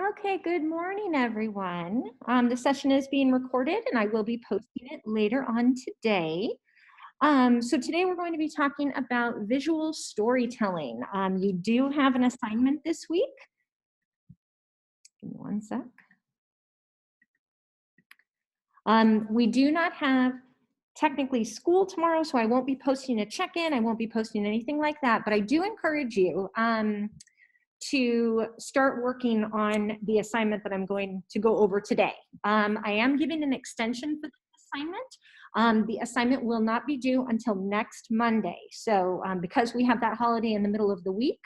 Okay, good morning, everyone. The session is being recorded and I will be posting it later on today. So today we're going to be talking about visual storytelling. You do have an assignment this week. Give me one sec. We do not have technically school tomorrow, so I won't be posting a check-in. I won't be posting anything like that, but I do encourage you to start working on the assignment that I'm going to go over today. I am giving an extension for the assignment. The assignment will not be due until next Monday. So because we have that holiday in the middle of the week,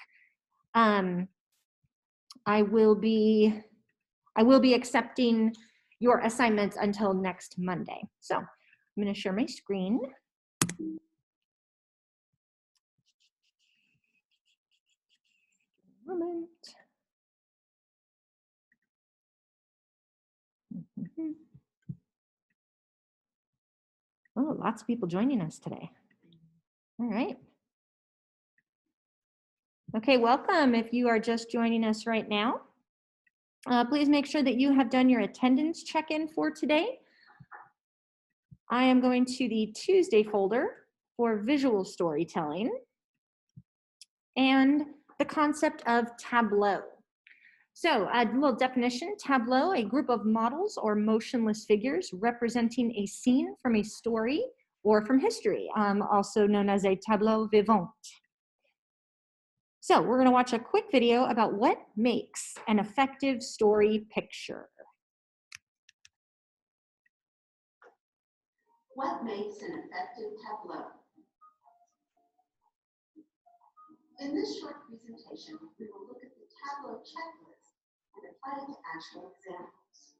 I will be accepting your assignments until next Monday. So I'm going to share my screen. Moment. Oh, lots of people joining us today. All right. Okay, welcome if you are just joining us right now. Please make sure that you have done your attendance check-in for today. I am going to the Tuesday folder for visual storytelling and the concept of tableau. So a little definition, tableau, a group of models or motionless figures representing a scene from a story or from history, also known as a tableau vivant. So we're going to watch a quick video about what makes an effective story picture. What makes an effective tableau? In this short presentation, we will look at the tableau checklist and apply it to actual examples.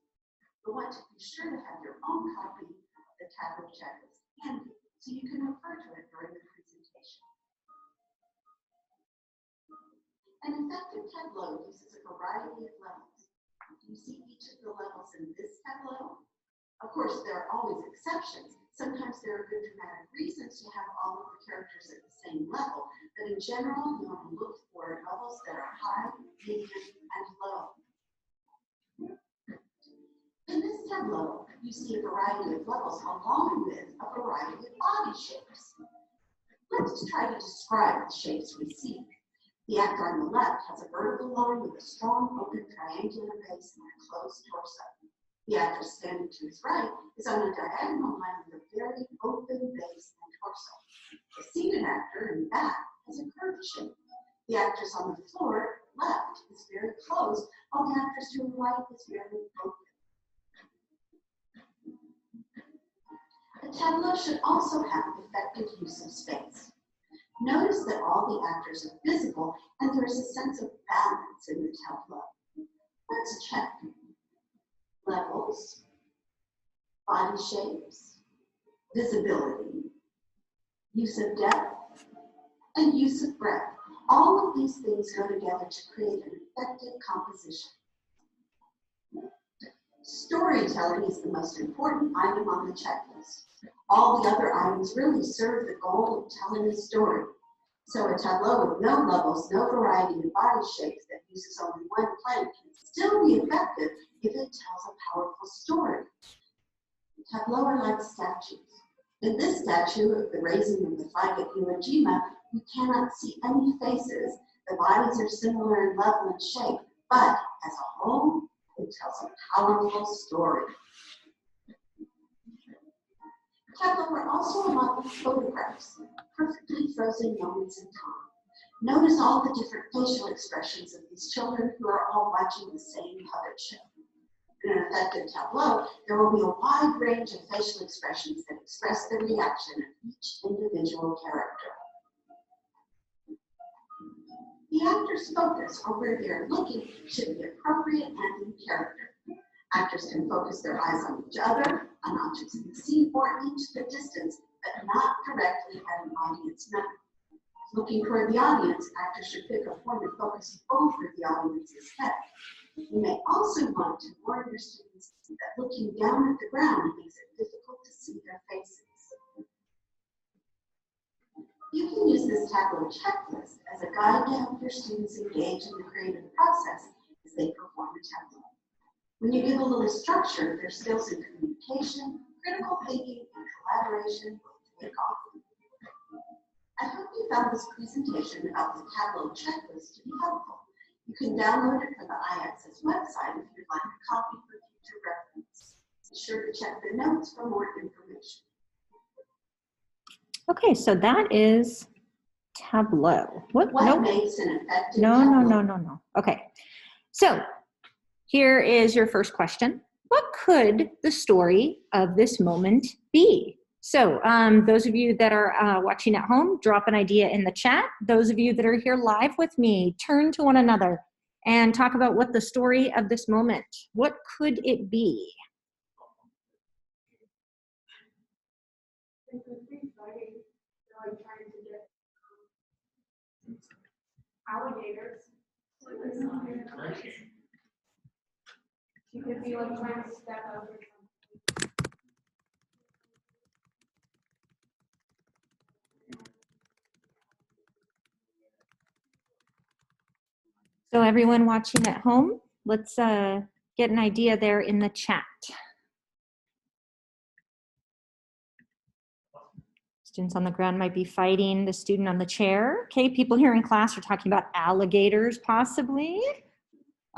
You'll want to be sure to have your own copy of the tableau checklist handy so you can refer to it during the presentation. An effective tableau uses a variety of levels. Do you see each of the levels in this tableau? Of course, there are always exceptions. Sometimes there are good dramatic reasons to have all of the characters at the same level, but in general, you want to look for levels that are high, medium, and low. In this tableau, you see a variety of levels along with a variety of body shapes. Let's try to describe the shapes we see. The actor on the left has a vertical line with a strong, open, triangular base and a closed torso. The actor standing to his right is on a diagonal line with a very open base and torso. The seated actor in the back has a curved shape. The actress on the floor left is very closed, while the actress to the right is very open. A tableau should also have effective use of space. Notice that all the actors are visible and there is a sense of balance in the tableau. Let's check. Levels, body shapes, visibility, use of depth, and use of breadth. All of these things go together to create an effective composition. Storytelling is the most important item on the checklist. All the other items really serve the goal of telling a story. So a tableau with no levels, no variety of body shapes that uses only one plane can still be effective if it tells a powerful story. Tableau are like statues. In this statue of the raising of the flag at Iwo Jima, you cannot see any faces. The bodies are similar in level and shape, but as a whole, it tells a powerful story. Tableau are also a lot of photographs, perfectly frozen moments in time. Notice all the different facial expressions of these children who are all watching the same puppet show. In an effective tableau, there will be a wide range of facial expressions that express the reaction of each individual character. The actor's focus, or where they are looking, should be appropriate and in character. Actors can focus their eyes on each other, on objects in the scene, or into the distance, but not directly at an audience member. Looking toward the audience, actors should pick a point of focus over the audience's head. You may also want to warn your students that looking down at the ground makes it difficult to see their faces. You can use this tableau checklist as a guide to help your students engage in the creative process as they perform a tableau. When you give a little structure, their skills in communication, critical thinking, and collaboration will take off. I hope you found this presentation about the Tableau checklist to be helpful. You can download it from the IXS website if you'd like a copy for future reference. Be sure to check the notes for more information. Okay, so that is Tableau. What Nope. makes an effective No. tableau? Okay, so here is your first question. What could the story of this moment be? So those of you that are watching at home, drop an idea in the chat. Those of you that are here live with me, turn to one another and talk about what the story of this moment, what could it be? Alligators. She could be like trying to step over something. So everyone watching at home, let's get an idea there in the chat. Students on the ground might be fighting the student on the chair. Okay, people here in class are talking about alligators possibly.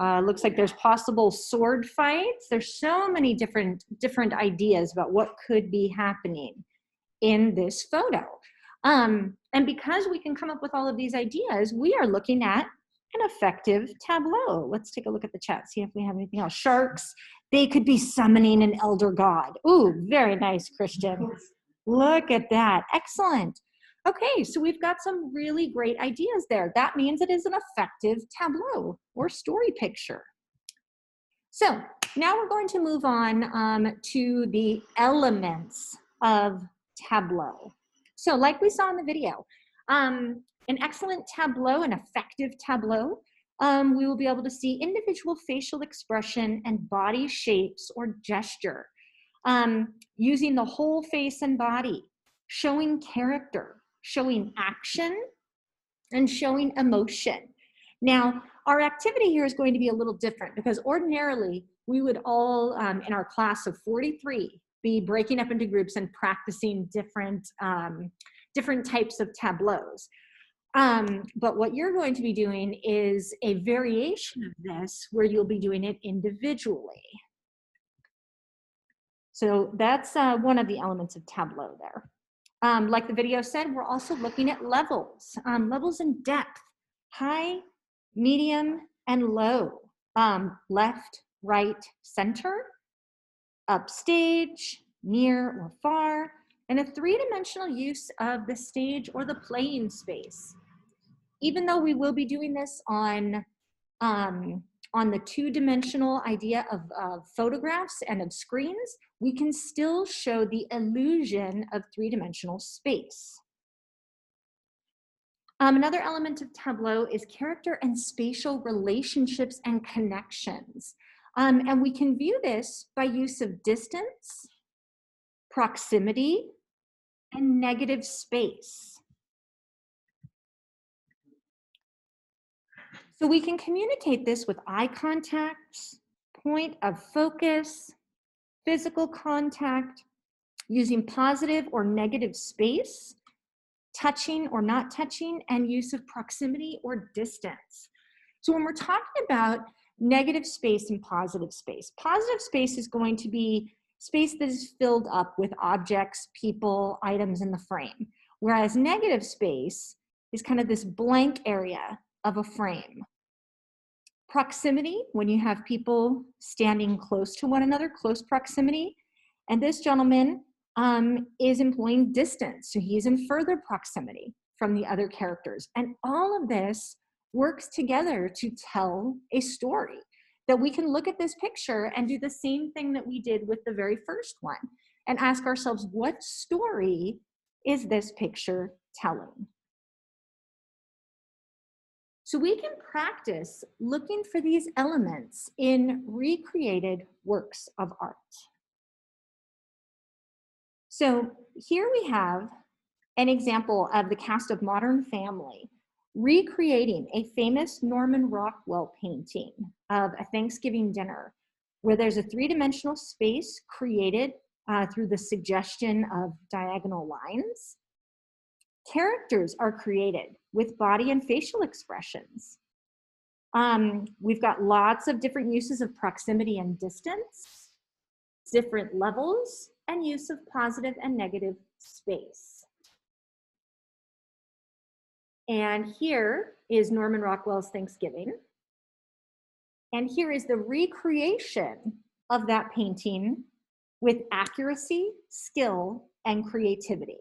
Looks like there's possible sword fights. There's so many different ideas about what could be happening in this photo. And because we can come up with all of these ideas, we are looking at an effective tableau. Let's take a look at the chat, see if we have anything else. Sharks, they could be summoning an elder god. Ooh, very nice, Christian. Look at that, excellent. Okay, so we've got some really great ideas there. That means it is an effective tableau or story picture. So now we're going to move on to the elements of tableau. So like we saw in the video, an excellent tableau, an effective tableau, we will be able to see individual facial expression and body shapes or gesture, using the whole face and body, showing character, showing action, and showing emotion. Now, our activity here is going to be a little different because ordinarily we would all, in our class of 43, be breaking up into groups and practicing different types of tableaus. But what you're going to be doing is a variation of this where you'll be doing it individually. So that's one of the elements of tableau there. Like the video said, we're also looking at levels, levels in depth, high, medium, and low, left, right, center, upstage, near or far, and a three-dimensional use of the stage or the playing space. Even though we will be doing this on the two-dimensional idea of photographs and of screens, we can still show the illusion of three-dimensional space. Another element of tableau is character and spatial relationships and connections. And we can view this by use of distance, proximity, and negative space. So we can communicate this with eye contact, point of focus, physical contact, using positive or negative space, touching or not touching, and use of proximity or distance. So when we're talking about negative space and positive space is going to be space that is filled up with objects, people, items in the frame, whereas negative space is kind of this blank area of a frame. Proximity, when you have people standing close to one another, close proximity, and this gentleman is employing distance, so he's in further proximity from the other characters. And all of this works together to tell a story, that we can look at this picture and do the same thing that we did with the very first one and ask ourselves, what story is this picture telling? So we can practice looking for these elements in recreated works of art. So here we have an example of the cast of Modern Family recreating a famous Norman Rockwell painting of a Thanksgiving dinner, where there's a three-dimensional space created through the suggestion of diagonal lines. Characters are created with body and facial expressions. We've got lots of different uses of proximity and distance, different levels, and use of positive and negative space. And here is Norman Rockwell's Thanksgiving. And here is the recreation of that painting with accuracy, skill, and creativity.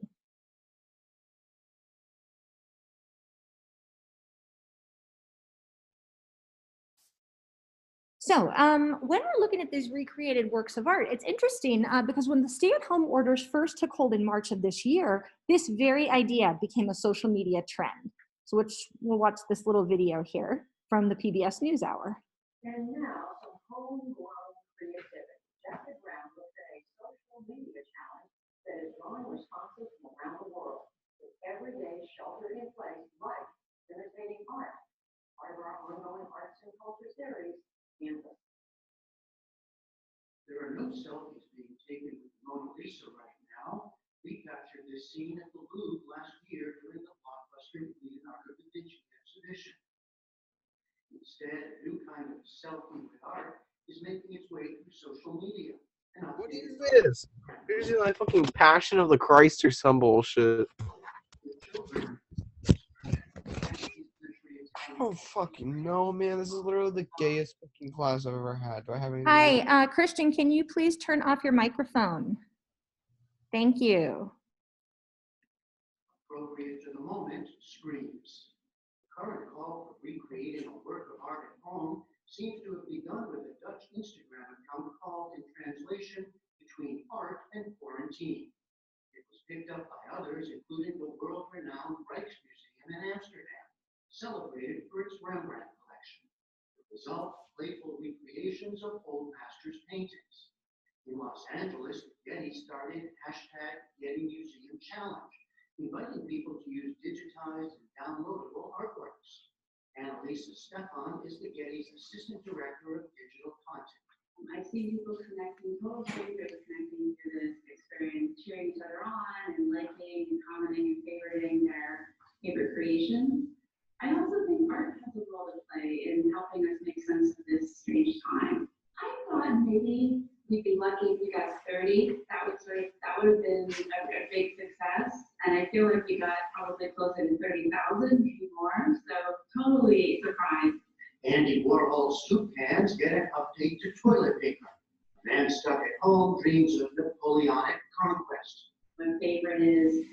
So when we're looking at these recreated works of art, it's interesting because when the stay-at-home orders first took hold in March of this year, this very idea became a social media trend. So we'll watch this little video here from the PBS NewsHour. And now, some homegrown creativity. Jeffrey Brown looked at a social media challenge that is drawing responses from around the world, with everyday shelter-in-place life imitating art. Part of our ongoing arts and culture series, Canvas. There are no selfies being taken with Mona Lisa right now. We captured this scene at the Louvre last year during the blockbuster Leonardo da Vinci exhibition. Instead, a new kind of selfie with art is making its way through social media. What is this? Here's like fucking Passion of the Christ or some bullshit. I don't fucking know, man. This is literally the gayest fucking class I've ever had. Do I have any? Hi, Christian, can you please turn off your microphone? Thank you. Appropriate to the moment, screams. The current call for recreating a work of art at home seems to have begun with a Dutch Instagram account called, in translation, Between Art and Quarantine. It was picked up by others, including the world-renowned Rijksmuseum in Amsterdam, celebrated for its Rembrandt collection. The result, playful recreations of old masters' paintings. In Los Angeles, Getty started #GettyMuseum Challenge, inviting people to use digitized and downloadable artworks. Annalisa Stefan is the Getty's Assistant Director of Digital Content. I see people connecting, total strangers connecting to this experience, cheering each other on and liking and commenting and favoriting their favorite creations. I also think art has a role to play in helping us make sense of this strange time. I thought maybe we'd be lucky if we got 30. That would have been a big success. And I feel like we got probably closer to 30,000, maybe more. So totally surprised. Andy Warhol's soup cans get an update to toilet paper. A man stuck at home dreams of Napoleonic conquest. My favorite is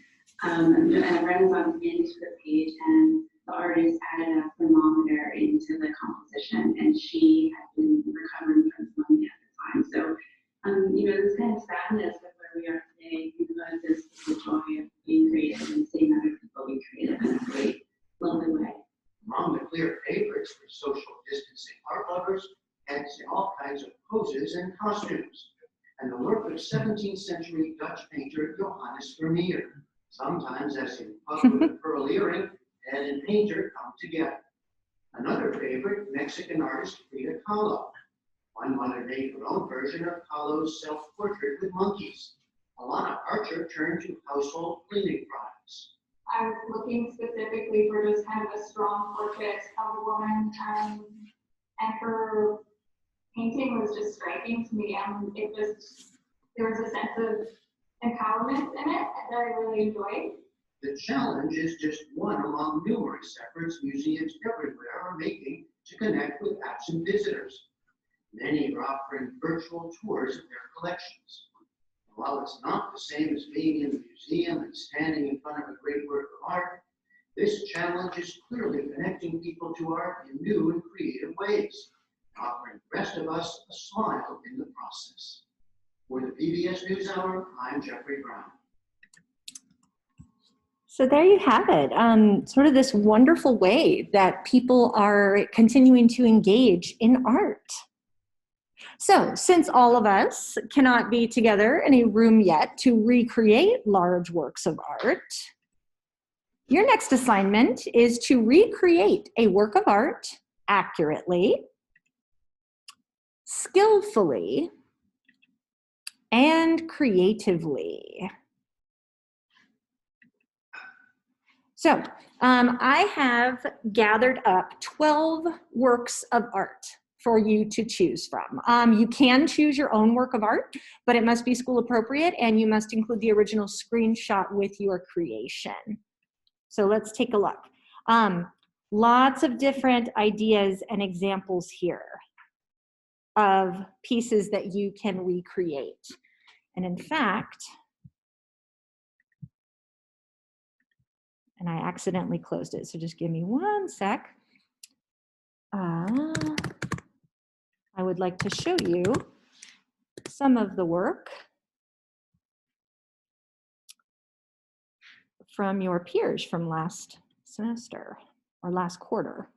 a Renaissance manuscript page, and the artist added a thermometer into the composition, and she had been recovering from pneumonia at the time. So, this kind of sadness of where we are today, but this is the joy of being creative and seeing other people be creative in a really lovely way. Among the clear favorites for social distancing art lovers, heads in all kinds of poses and costumes, and the work of 17th century Dutch painter Johannes Vermeer. Sometimes, as in Pug with a Pearl Earring, head and painter come together. Another favorite, Mexican artist Frida Kahlo. One mother made her own version of Kahlo's self-portrait with monkeys. Alana Archer turned to household cleaning products. I was looking specifically for just kind of a strong portrait of a woman, and her painting was just striking to me, and there was a sense of empowerment in it that I really enjoyed. The challenge is just one among numerous efforts museums everywhere are making to connect with absent visitors. Many are offering virtual tours of their collections. While it's not the same as being in the museum and standing in front of a great work of art, this challenge is clearly connecting people to art in new and creative ways, offering the rest of us a smile in the process. For the PBS NewsHour, I'm Jeffrey Brown. So there you have it, sort of this wonderful way that people are continuing to engage in art. So since all of us cannot be together in a room yet to recreate large works of art, your next assignment is to recreate a work of art accurately skillfully, and creatively. So I have gathered up 12 works of art for you to choose from. You can choose your own work of art, but it must be school appropriate and you must include the original screenshot with your creation. So let's take a look. Lots of different ideas and examples here of pieces that you can recreate. And in fact, and I accidentally closed it, so just give me one sec. I would like to show you some of the work from your peers from last semester or last quarter.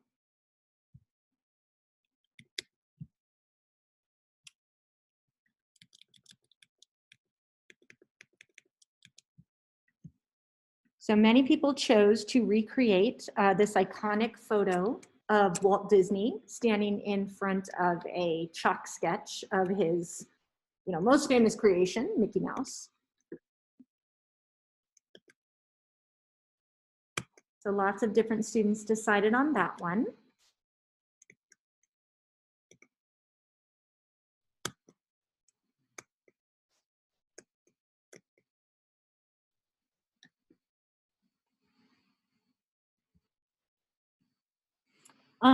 So many people chose to recreate this iconic photo of Walt Disney standing in front of a chalk sketch of his, most famous creation, Mickey Mouse. So lots of different students decided on that one.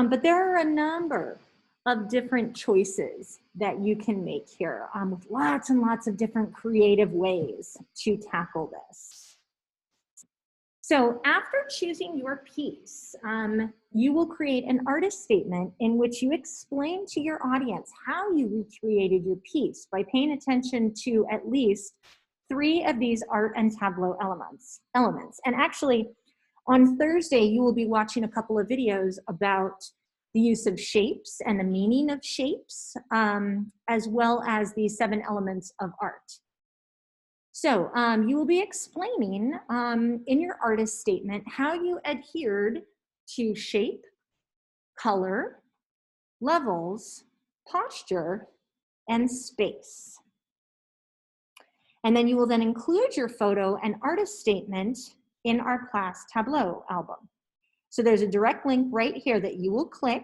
But there are a number of different choices that you can make here with lots and lots of different creative ways to tackle this. So after choosing your piece, you will create an artist statement in which you explain to your audience how you recreated your piece by paying attention to at least 3 of these art and tableau elements. And actually, on Thursday, you will be watching a couple of videos about the use of shapes and the meaning of shapes, as well as the 7 elements of art. So you will be explaining in your artist statement how you adhered to shape, color, levels, posture, and space. And then you will then include your photo and artist statement in our class Tableau album. So there's a direct link right here that you will click,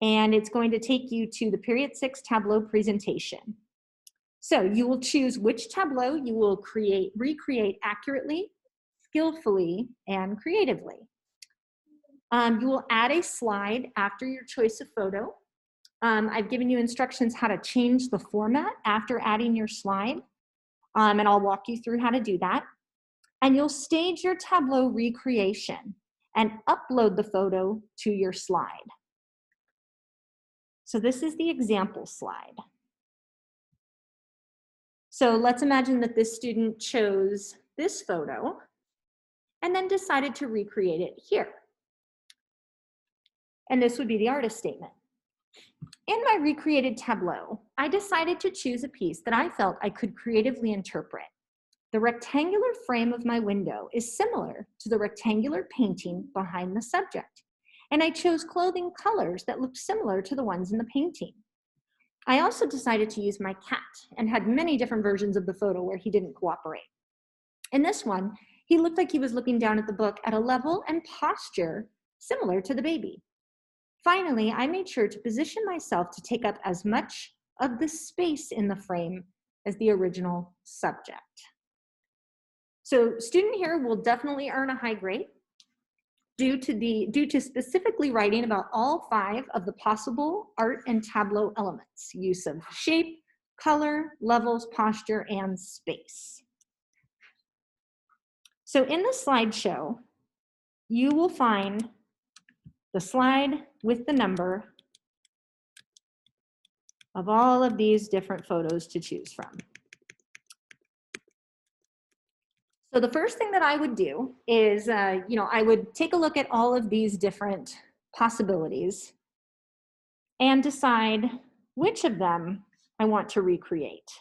and it's going to take you to the Period 6 Tableau presentation. So you will choose which tableau you will recreate accurately, skillfully, and creatively. You will add a slide after your choice of photo. I've given you instructions how to change the format after adding your slide, and I'll walk you through how to do that. And you'll stage your tableau recreation and upload the photo to your slide. So this is the example slide. So let's imagine that this student chose this photo and then decided to recreate it here. And this would be the artist statement. In my recreated tableau, I decided to choose a piece that I felt I could creatively interpret. The rectangular frame of my window is similar to the rectangular painting behind the subject, and I chose clothing colors that looked similar to the ones in the painting. I also decided to use my cat and had many different versions of the photo where he didn't cooperate. In this one, he looked like he was looking down at the book at a level and posture similar to the baby. Finally, I made sure to position myself to take up as much of the space in the frame as the original subject. So student here will definitely earn a high grade due to specifically writing about all 5 of the possible art and tableau elements: use of shape, color, levels, posture, and space. So in the slideshow, you will find the slide with the number of all of these different photos to choose from. So the first thing that I would do is, I would take a look at all of these different possibilities and decide which of them I want to recreate.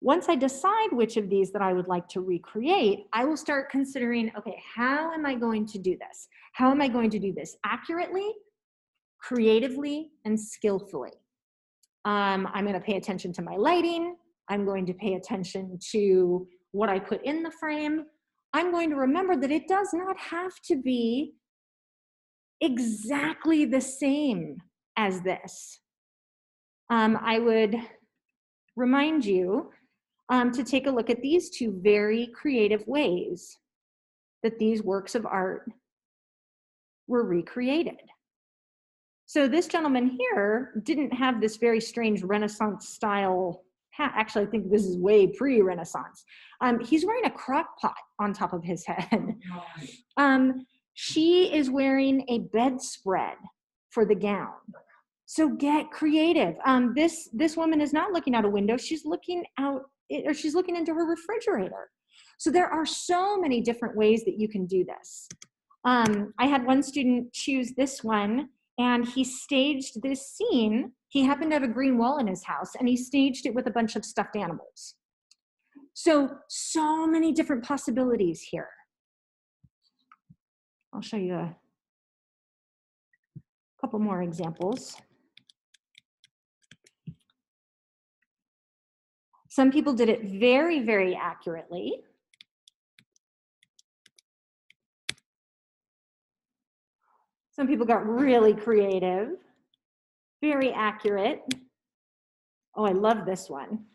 Once I decide which of these that I would like to recreate, I will start considering, okay, how am I going to do this? How am I going to do this accurately, creatively and skillfully. I'm going to pay attention to my lighting. I'm going to pay attention to what I put in the frame. I'm going to remember that it does not have to be exactly the same as this. I would remind you to take a look at these two very creative ways that these works of art were recreated. So this gentleman here didn't have this very strange Renaissance style hat. Actually, I think this is way pre-Renaissance. He's wearing a crock pot on top of his head. She is wearing a bedspread for the gown. So get creative. This woman is not looking out a window. She's looking out, or she's looking into her refrigerator. So there are so many different ways that you can do this. I had one student choose this one, and he staged this scene. He happened to have a green wall in his house, and he staged it with a bunch of stuffed animals. So many different possibilities here. I'll show you a couple more examples. Some people did it very, very accurately. Some people got really creative, very accurate. Oh, I love this one.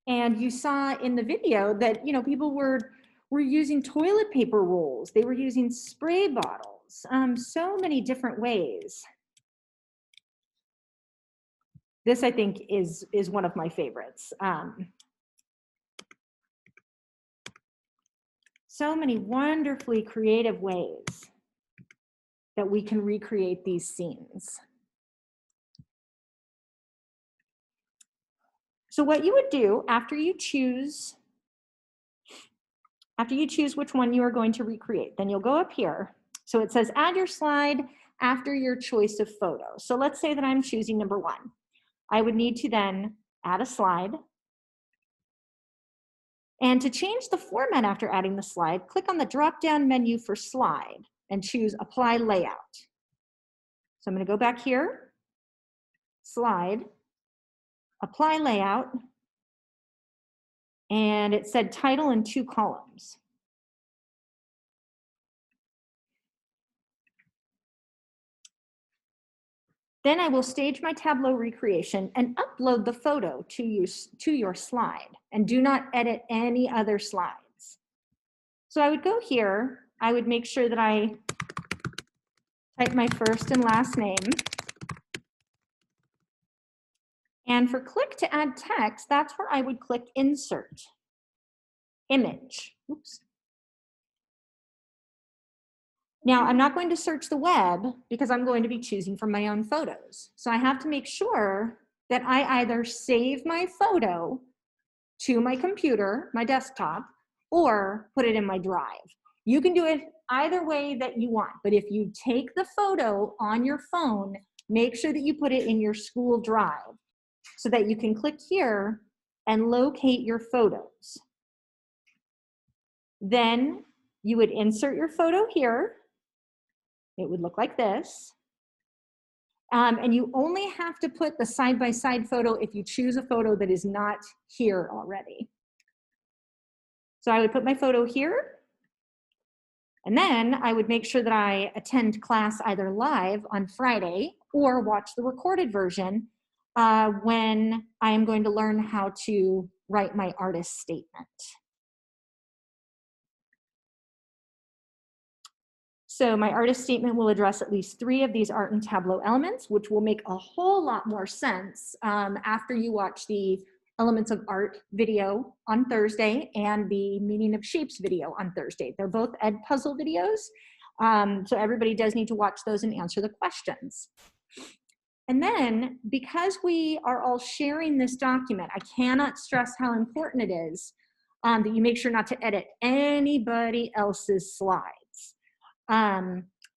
And you saw in the video that, you know, people were using toilet paper rolls. They were using spray bottles, so many different ways. This, I think, is one of my favorites. So many wonderfully creative ways that we can recreate these scenes. So what you would do after you choose which one you are going to recreate, then you'll go up here. So it says add your slide after your choice of photo. So let's say that I'm choosing number 1. I would need to then add a slide. And to change the format after adding the slide, click on the drop-down menu for slide and choose apply layout. So I'm going to go back here, slide, apply layout, and it said title in 2 columns. Then I will stage my Tableau recreation and upload the photo to your slide, and do not edit any other slides. So I would go here, I would make sure that I type my first and last name. And for click to add text, that's where I would click insert, image. Oops. Now, I'm not going to search the web because I'm going to be choosing from my own photos. So I have to make sure that I either save my photo to my computer, my desktop, or put it in my drive. You can do it either way that you want, but if you take the photo on your phone, make sure that you put it in your school drive so that you can click here and locate your photos. Then you would insert your photo here. It would look like this. And you only have to put the side-by-side photo if you choose a photo that is not here already. So I would put my photo here, and then I would make sure that I attend class either live on Friday or watch the recorded version when I am going to learn how to write my artist statement. So my artist statement will address at least 3 of these art and Tableau elements, which will make a whole lot more sense after you watch the Elements of Art video on Thursday and the Meaning of Shapes video on Thursday. They're both Edpuzzle videos, so everybody does need to watch those and answer the questions. And then, because we are all sharing this document, I cannot stress how important it is that you make sure not to edit anybody else's slides.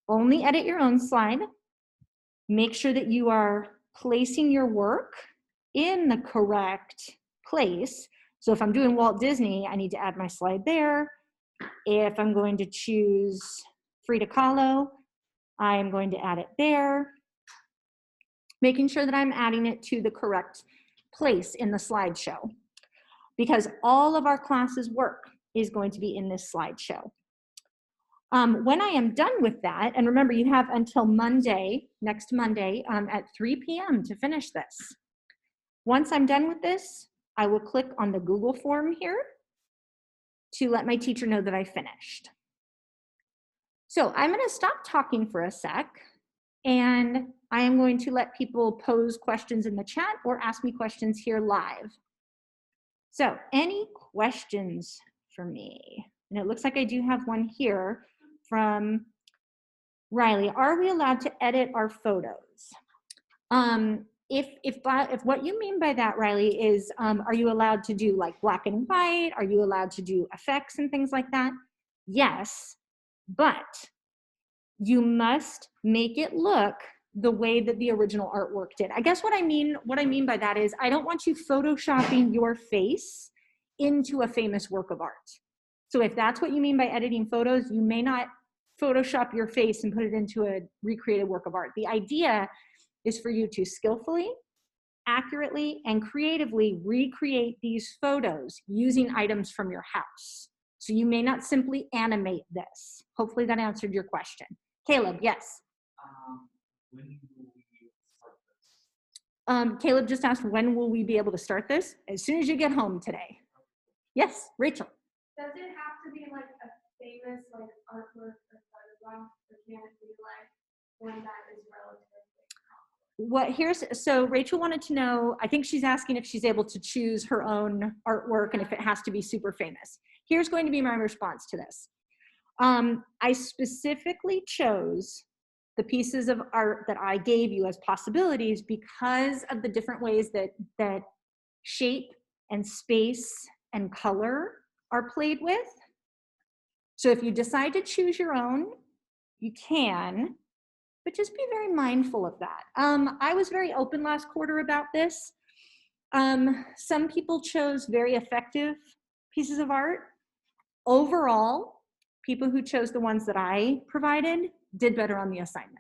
Only edit your own slide. Make sure that you are placing your work in the correct place. So if I'm doing Walt Disney, I need to add my slide there. If I'm going to choose Frida Kahlo. I'm going to add it there, making sure that I'm adding it to the correct place in the slideshow, because all of our classes work is going to be in this slideshow. When I am done with that, and remember you have until Monday, next Monday at 3 p.m. to finish this. Once I'm done with this, I will click on the Google form here to let my teacher know that I finished. So I'm going to stop talking for a sec, and I am going to let people pose questions in the chat or ask me questions here live. So any questions for me? And it looks like I do have one here from Riley. Are we allowed to edit our photos? If what you mean by that, Riley, is are you allowed to do like black and white? Are you allowed to do effects and things like that? Yes, but you must make it look the way that the original artwork did. I guess what I mean by that is I don't want you photoshopping your face into a famous work of art. So if that's what you mean by editing photos, you may not Photoshop your face and put it into a recreated work of art. The idea is for you to skillfully, accurately, and creatively recreate these photos using items from your house. So you may not simply animate this. Hopefully that answered your question. Caleb, yes. When will we start this? Caleb just asked, when will we be able to start this? As soon as you get home today. Yes, Rachel. Does it have to be like a famous like artwork or photograph, or can it be like one that is relatively? So Rachel wanted to know, I think she's asking if she's able to choose her own artwork and if it has to be super famous. Here's going to be my response to this. I specifically chose the pieces of art that I gave you as possibilities because of the different ways that shape and space and color are played with. So if you decide to choose your own, you can, but just be very mindful of that. I was very open last quarter about this. Some people chose very effective pieces of art. Overall, people who chose the ones that I provided did better on the assignment.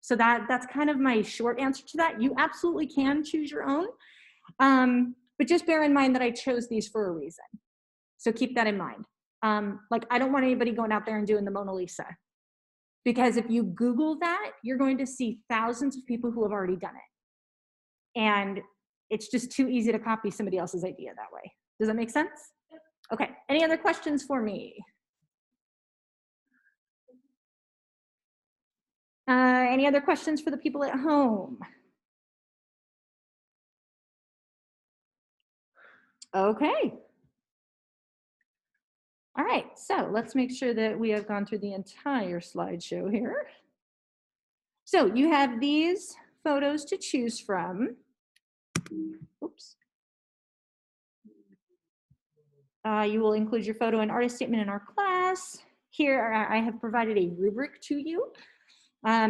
So that's kind of my short answer to that. You absolutely can choose your own, but just bear in mind that I chose these for a reason. So keep that in mind. Like I don't want anybody going out there and doing the Mona Lisa, because if you Google that, you're going to see thousands of people who have already done it. And it's just too easy to copy somebody else's idea that way. Does that make sense? Okay, any other questions for me? Any other questions for the people at home? Okay. All right, so let's make sure that we have gone through the entire slideshow here. So you have these photos to choose from. Oops. You will include your photo and artist statement in our class. Here I have provided a rubric to you.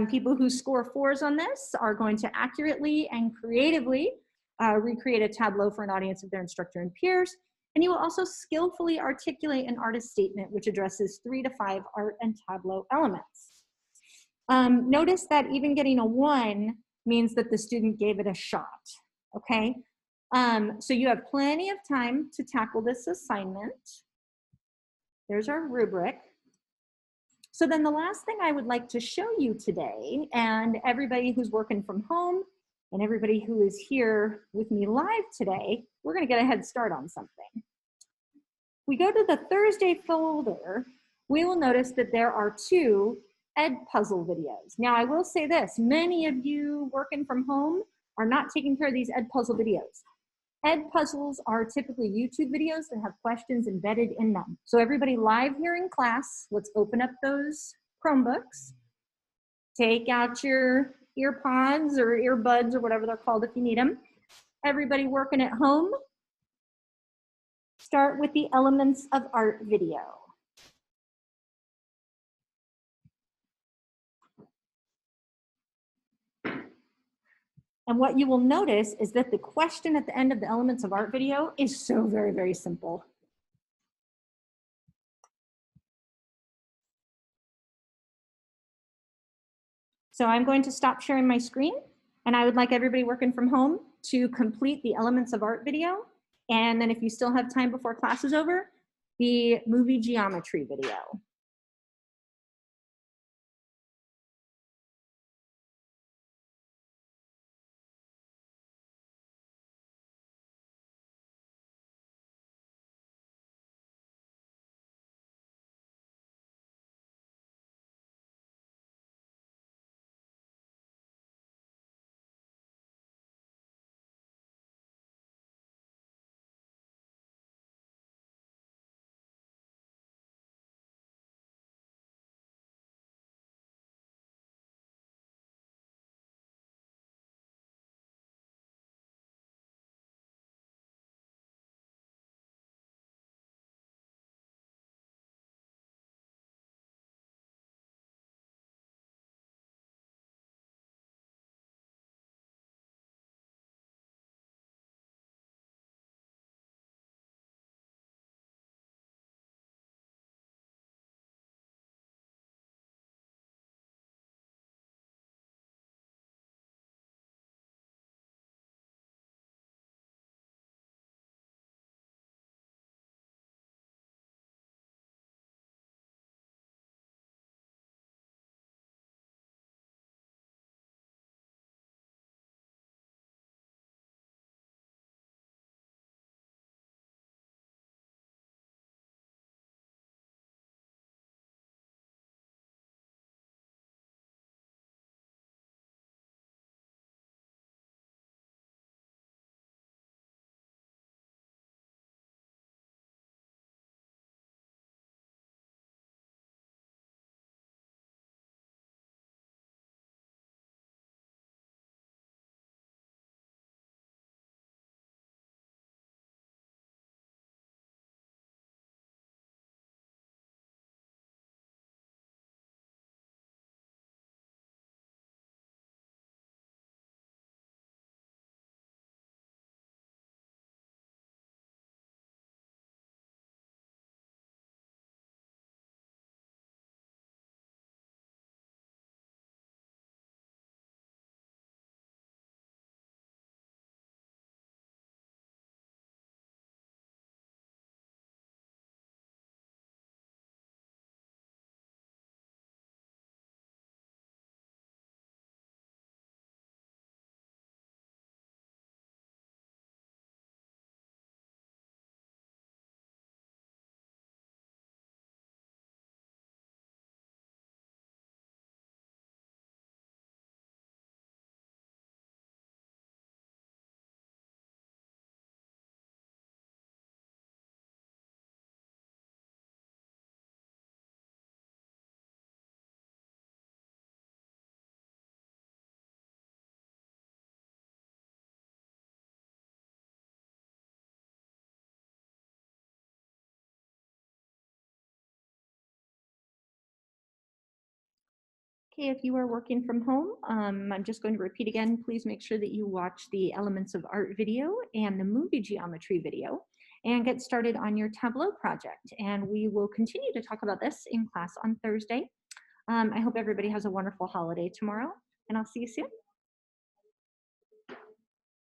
People who score 4s on this are going to accurately and creatively recreate a tableau for an audience of their instructor and peers. And you will also skillfully articulate an artist statement which addresses 3 to 5 art and tableau elements. Notice that even getting a 1 means that the student gave it a shot, okay? So you have plenty of time to tackle this assignment. There's our rubric. So then the last thing I would like to show you today, and everybody who's working from home and everybody who is here with me live today, we're gonna get a head start on something. We go to the Thursday folder, we will notice that there are 2 Ed puzzle videos. Now I will say this, many of you working from home are not taking care of these Ed puzzle videos. Ed puzzles are typically YouTube videos that have questions embedded in them. So everybody live here in class, let's open up those Chromebooks, take out your earpods or earbuds or whatever they're called if you need them. Everybody working at home, start with the Elements of Art video. And what you will notice is that the question at the end of the Elements of Art video is so very, very simple. So I'm going to stop sharing my screen, and I would like everybody working from home to complete the Elements of Art video. And then if you still have time before class is over, the movie geometry video. Okay, if you are working from home, I'm just going to repeat again, please make sure that you watch the Elements of Art video and the movie geometry video and get started on your Tableau project. And we will continue to talk about this in class on Thursday. I hope everybody has a wonderful holiday tomorrow, and I'll see you soon.